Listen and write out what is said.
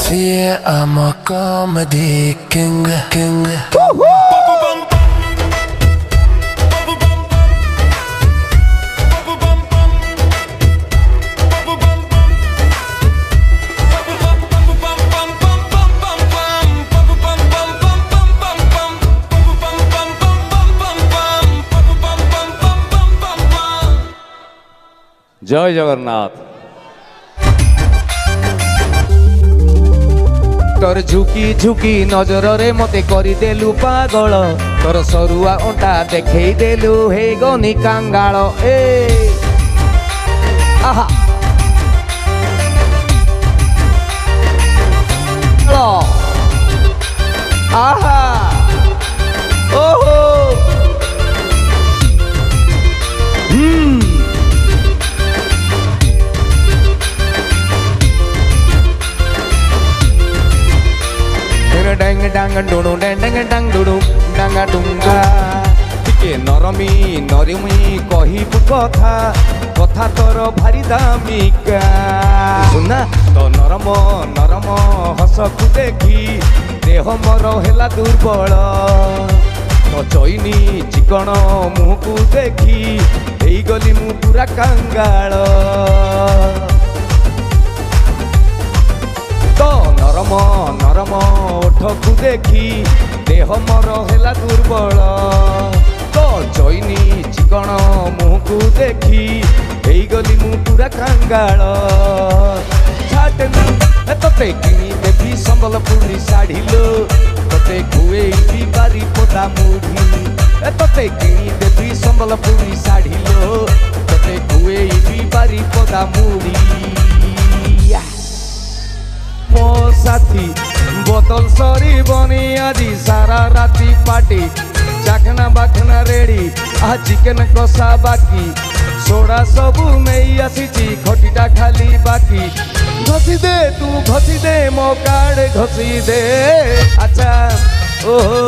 Yeah, I'm a comedy king. জয় জগন্নাথ। তোর ঝুঁকি ঝুঁকি নজରରେ মতে କରିଦେଲୁ ପାଗଳ ତୋର ସରୁଆ ଅଣ୍ଟା ଦେଖେଇ ଦେଲୁ ହେଇଗନି କାଙ୍ଗାଳ ଏ ଆହା ଆହା ଓହୋ ডাং ডাং ডুডু ডাং ডাং ডুডু ডাঙ্গা ডুঙ্গা ଟିକେ ନରମି ନରିମି କହିବୁ କଥା କଥା ତୋର ଭାରି ଦାମିକା ସୁନା ତ ନରମ ନରମ ହସକୁ ଦେଖି ଦେହ ମୋର ହେଲା ଦୁର୍ବଳ ତ ଚଇନି ଚିକଣ ମୁହଁକୁ ଦେଖି ହେଇଗଲି ମୁଁ ପୁରା କାଙ୍ଗାଳ ତ ନରମ ନରମ ଓଠକୁ ଦେଖି ଦେହ ମୋର ହେଲା ଦୁର୍ବଳ ତ ଚଇନି ଚିକଣ ମୁହଁକୁ ଦେଖି ହେଇଗଲି ମୁଁ ପୁରା କାଙ୍ଗାଳ ଛାଟ ତତେ କିଣି ଦେବି ସମ୍ବଲପୁରୀ ଶାଢ଼ୀ ଲୋ ତତେ ଖୁଏଇବି ବାରିପଦା ମୁଢ଼ି ତତେ କିଣି ଦେବି ସମ୍ବଲପୁରୀ ଶାଢ଼ୀ ଲୋ ତତେ ଖୁଏଇବି ବାରିପଦା ମୁଢ଼ି ମୋ ସାଥୀ ବୋତଲ ସରିବନି ଆଜି ସାରା ରାତି ପାର୍ଟି ଚାଖନା ବାଖନା ରେଡି ଚିକେନ କଷା ବାକି ସୋଡ଼ା ସବୁ ନେଇ ଆସିଛି ଖଟିଟା ଖାଲି ବାକି ଘଷି ଦେ ତୁ ଘଷି ଦେ ମୋ କାର୍ଡ ଘଷି ଦେ ଆଚ୍ଛା ଓହୋ